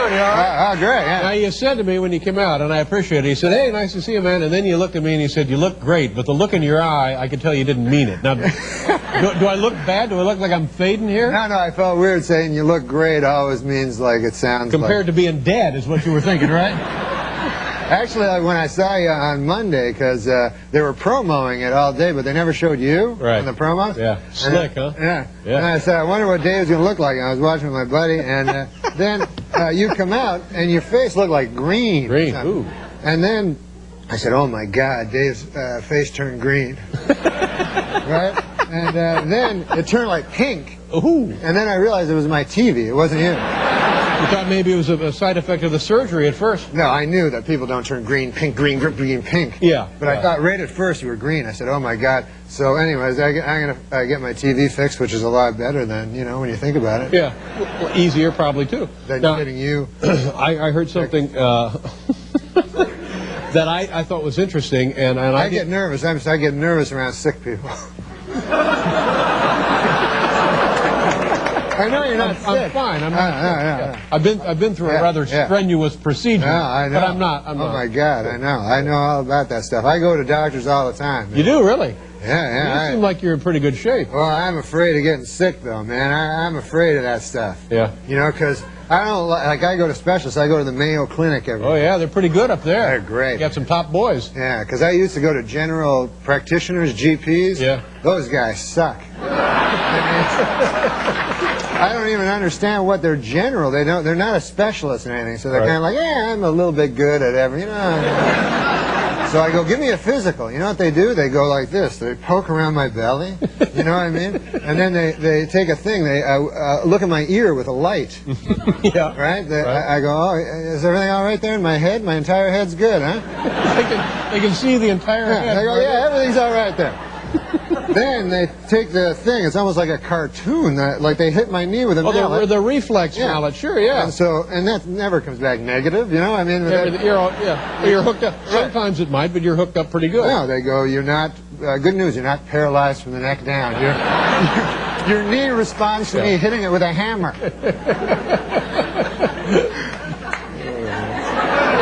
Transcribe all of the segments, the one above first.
doing? You all right? Oh, great, yeah. Now, you said to me when you came out, and I appreciate it, he said, hey, nice to see you, man. And then you looked at me and he said, you look great, but the look in your eye, I could tell you didn't mean it. Now, do I look bad? Do I look like I'm fading here? No, I felt weird saying you look great always means like it sounds Compared to being dead is what you were thinking, right? Actually, when I saw you on Monday, because they were promoting it all day, but they never showed you right. on the promos. Yeah, slick, huh? Yeah. Yeah. And I said, I wonder what Dave's going to look like. And I was watching with my buddy, and then you come out, and your face looked like green. Green, ooh. And then I said, oh, my God, Dave's face turned green. Right? And then it turned like pink. Ooh. And then I realized it was my TV. It wasn't you. You thought maybe it was a side effect of the surgery at first? No, I knew that people don't turn green, pink, green, pink. Yeah. But I thought right at first you were green. I said, oh, my God. So anyways, I'm going to get my TV fixed, which is a lot better than, you know, when you think about it. Yeah. Well, easier probably, too. Than getting you. I heard something that I thought was interesting, and I get nervous. I get nervous around sick people. I know you're not sick. I'm fine. I'm not sick. I've been through a rather strenuous procedure. I know. But I'm not. Oh my God, I know. I know all about that stuff. I go to doctors all the time. Man. You do, really? Yeah. You seem like you're in pretty good shape. Well, I'm afraid of getting sick, though, man. I'm afraid of that stuff. Yeah. You know, because I don't like. I go to specialists. I go to the Mayo Clinic every. Oh yeah, they're pretty good up there. They're great. You got some top boys. Yeah, because I used to go to general practitioners, GPs. Yeah. Those guys suck. I don't even understand what they're general. They're not a specialist in anything. So they're kind of like, yeah, I'm a little bit good at every, you know. So I go, give me a physical. You know what they do? They go like this. They poke around my belly. You know what I mean? And then they take a thing. They look at my ear with a light. Yeah. Right? I go, oh, is everything all right there in my head? My entire head's good, huh? They can see the entire head. They go, yeah, everything's all right there. Then they take the thing. It's almost like a cartoon. Like they hit my knee with a mallet. The reflex mallet. Sure, yeah. And that never comes back negative. You know, I mean, you're hooked up. Sometimes it might, but you're hooked up pretty good. No, they go. You're not. Good news. You're not paralyzed from the neck down. Your knee responds to me hitting it with a hammer.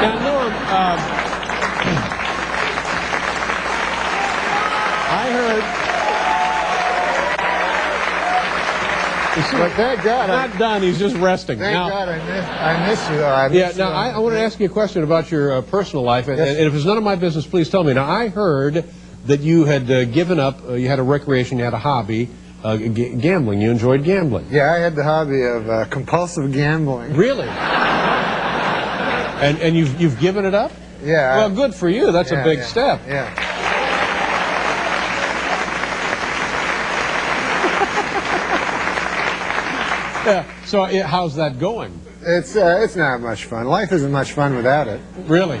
Now, Norm, I heard. But thank God, not done. He's just resting. Thank God I miss you, though. I want to ask you a question about your personal life, and if it's none of my business, please tell me. Now, I heard that you had given up. You had a recreation. You had a hobby, gambling. You enjoyed gambling. Yeah, I had the hobby of compulsive gambling. Really? And you've given it up? Yeah. Well, good for you. That's a big step. Yeah. Yeah. So how's that going? It's not much fun. Life isn't much fun without it. Really?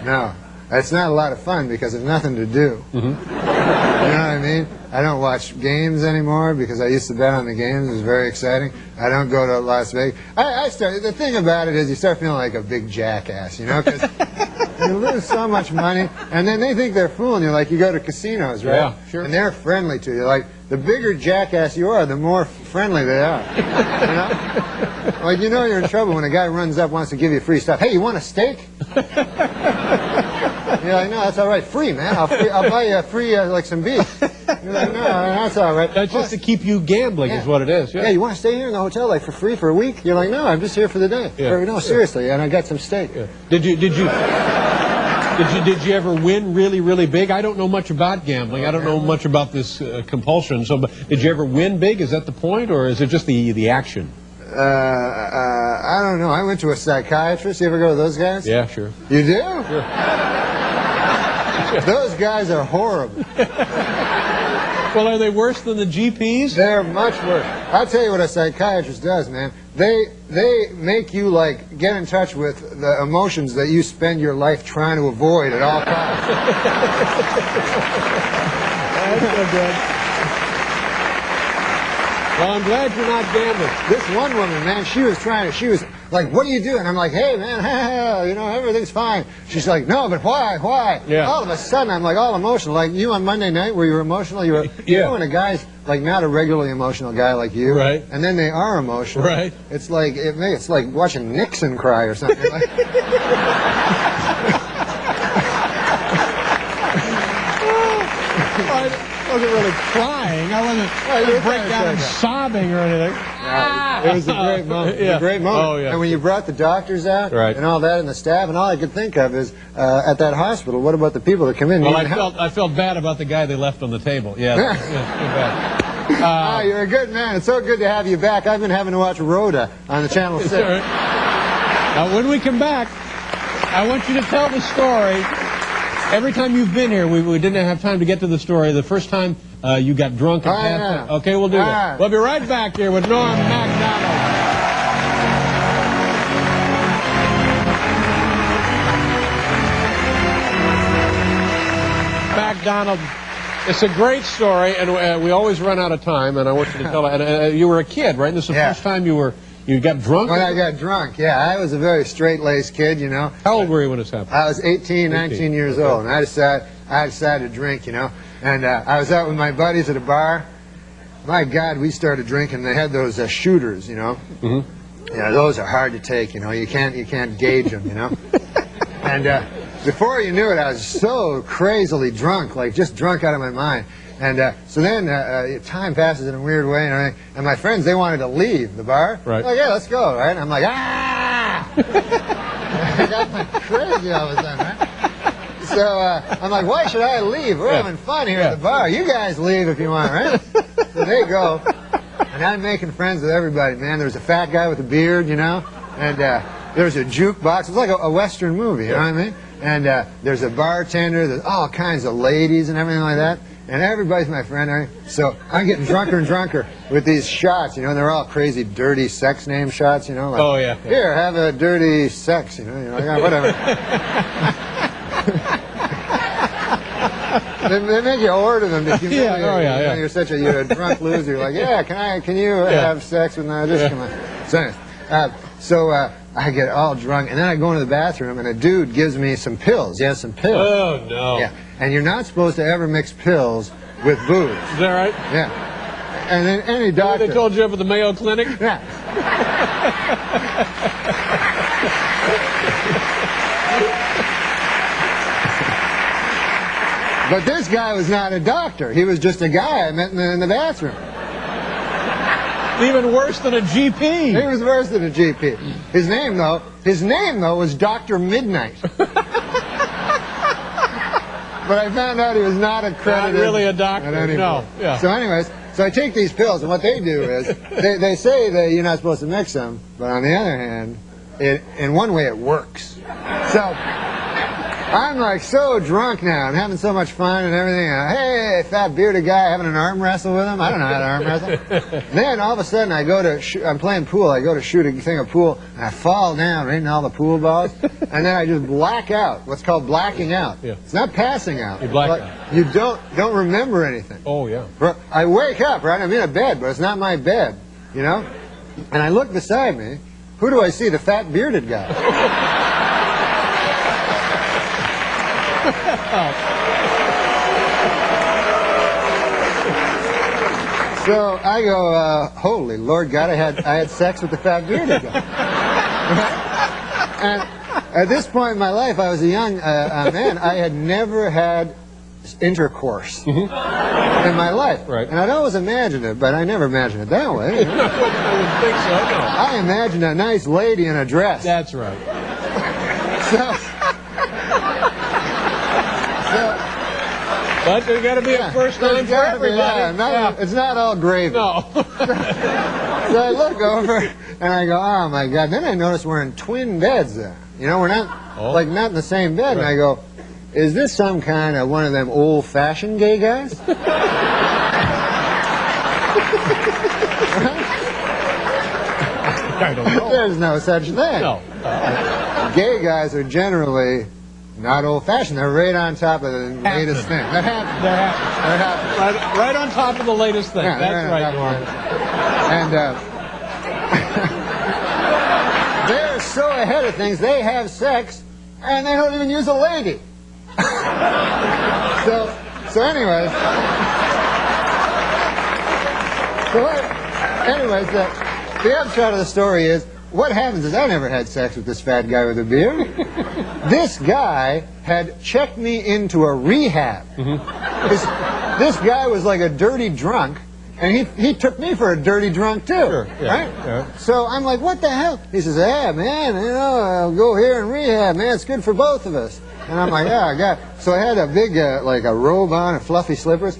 No. It's not a lot of fun because there's nothing to do. Mm-hmm. You know what I mean? I don't watch games anymore because I used to bet on the games. It was very exciting. I don't go to Las Vegas. The thing about it is you start feeling like a big jackass, you know, because you lose so much money, and then they think they're fooling you. Like you go to casinos, right? Yeah, sure. And they're friendly to you. Like the bigger jackass you are, the more friendly they are. You know? Like you know you're in trouble when a guy runs up wants to give you free stuff. Hey, you want a steak? You're like, no, that's all right. Free, man. I'll buy you a free, like some beef. You're like, no, that's all right. That's just to keep you gambling is what it is. Yeah, you want to stay here in the hotel, like, for free for a week? You're like, no, I'm just here for the day. Yeah. No, seriously, and I got some steak. Yeah. Did you ever win really, really big? I don't know much about gambling. I don't know much about this compulsion. So, but did you ever win big? Is that the point, or is it just the action? I don't know. I went to a psychiatrist. You ever go to those guys? Yeah, sure. You do? Sure. Those guys are horrible. Well, are they worse than the GPs? They're much worse. I'll tell you what a psychiatrist does, man. They make you, like, get in touch with the emotions that you spend your life trying to avoid at all costs. That's so good. Well, I'm glad you're not gambling. This one woman, man, she was like, what do you do? And I'm like, hey, man, you know, everything's fine. She's like, no, but why? Yeah. All of a sudden, I'm like all emotional. Like you on Monday night where you were emotional, you know, when a guy's like not a regularly emotional guy like you, right? And then they are emotional, right? It's like it's like watching Nixon cry or something. Like, I wasn't really crying. I wasn't break down and sobbing or anything. It was a great moment. It was a great moment. Oh, yeah. And when you brought the doctors out and all that and the staff and all I could think of is at that hospital, what about the people that come in? Well, I felt bad about the guy they left on the table. Yeah, yeah, too bad. You're a good man. It's so good to have you back. I've been having to watch Rhoda on the Channel 6. Now, when we come back, I want you to tell the story. Every time you've been here, we didn't have time to get to the story. The first time you got drunk and passed out. Okay, we'll do that. We'll be right back here with Norm MacDonald. MacDonald, it's a great story, and we always run out of time, and I want you to tell it. And you were a kid, right? And this is the first time you got drunk? When I got drunk, yeah. I was a very straight-laced kid, you know. How old were you when this happened? I was 19 years old, and I decided to drink, you know. And I was out with my buddies at a bar. My God, we started drinking. They had those shooters, you know. Mm-hmm. Yeah, those are hard to take, you know. You can't gauge them, you know. And before you knew it, I was so crazily drunk, like just drunk out of my mind. And so then time passes in a weird way, and my friends, they wanted to leave the bar. Right. Like, yeah, let's go, right? And I'm like, ah! I got my crazy all of a sudden, right? So I'm like, why should I leave? We're having fun here at the bar. You guys leave if you want, right? So they go, and I'm making friends with everybody, man. There was a fat guy with a beard, you know, and there was a jukebox. It was like a Western movie, you know what I mean? And there's a bartender. There's all kinds of ladies and everything like that. And everybody's my friend, right? So I'm getting drunker and drunker with these shots, you know, and they're all crazy, dirty sex name shots, you know. Like, oh, yeah. Here, have a dirty sex, you know, like, yeah, whatever. they make you order them to humiliate you. You know, you're a drunk loser. You're like, yeah, can you have sex with me? Just come on. So anyways, I get all drunk, and then I go into the bathroom, and a dude gives me some pills. He has some pills. Oh, no. Yeah, and you're not supposed to ever mix pills with booze. Is that right? Yeah. And then any doctor... They told you up at the Mayo Clinic? Yeah. But this guy was not a doctor. He was just a guy I met in the bathroom. Even worse than a GP. He was worse than a GP. His name though was Dr. Midnight. But I found out he was not accredited. Not really a doctor. No. Yeah. So anyways, so I take these pills, and what they do is they say that you're not supposed to mix them, but on the other hand, in one way it works. So I'm like so drunk now and having so much fun and everything. Hey, fat bearded guy, having an arm wrestle with him. I don't know how to arm wrestle. Then all of a sudden I'm playing pool. I go to shoot a thing of pool and I fall down right in all the pool balls. And then I just black out. What's called blacking out. Yeah. It's not passing out. You black out. You don't remember anything. Oh yeah. I wake up, right? I'm in a bed, but it's not my bed, you know. And I look beside me. Who do I see? The fat bearded guy. So I go, holy Lord God, I had sex with the fat bearded guy. And at this point in my life, I was a young man. I had never had intercourse in my life. Right. And I'd always imagined it, but I never imagined it that way. You know? I wouldn't think so, no. I imagined a nice lady in a dress. That's right. But there's got to be a first time for everybody. It's not all gravy. No. So I look over and I go, oh my God. Then I notice we're in twin beds there. You know, we're not not in the same bed. Right. And I go, is this some kind of one of them old-fashioned gay guys? I don't know. There's no such thing. No. Gay guys are generally not old-fashioned. They're right on top of the latest thing. That happens. Right on top of the latest thing. Yeah, That's right, Norm. And they're so ahead of things, they have sex, and they don't even use a lady. So anyways, the upshot of the story is, what happens is I never had sex with this fat guy with a beard. This guy had checked me into a rehab. This guy was like a dirty drunk, and he took me for a dirty drunk too, Sure, yeah, right? yeah. So I'm like, what the hell? He says, yeah, man, you know, I'll go here in rehab, man. It's good for both of us. And I'm like, yeah, I got. So I had a big, like a robe on and fluffy slippers.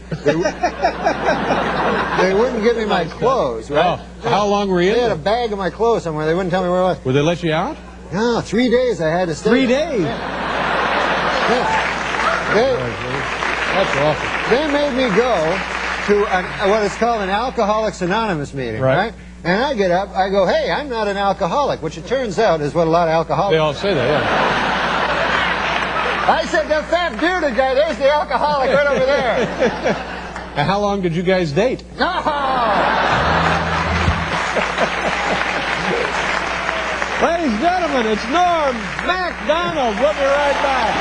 They wouldn't give me my clothes, right? Oh, how long were you in They had there? a bag of my clothes somewhere. They wouldn't tell me where it was. Would they let you out? No, 3 days I had to stay. 3 days? Yeah. That's awful. They made me go to what is called an Alcoholics Anonymous meeting, right? And I get up, I go, hey, I'm not an alcoholic, which it turns out is what a lot of alcoholics... They all say that, yeah. I said, the fat bearded guy, there's the alcoholic right over there. And how long did you guys date? Ladies and gentlemen, it's Norm MacDonald. We'll be right back.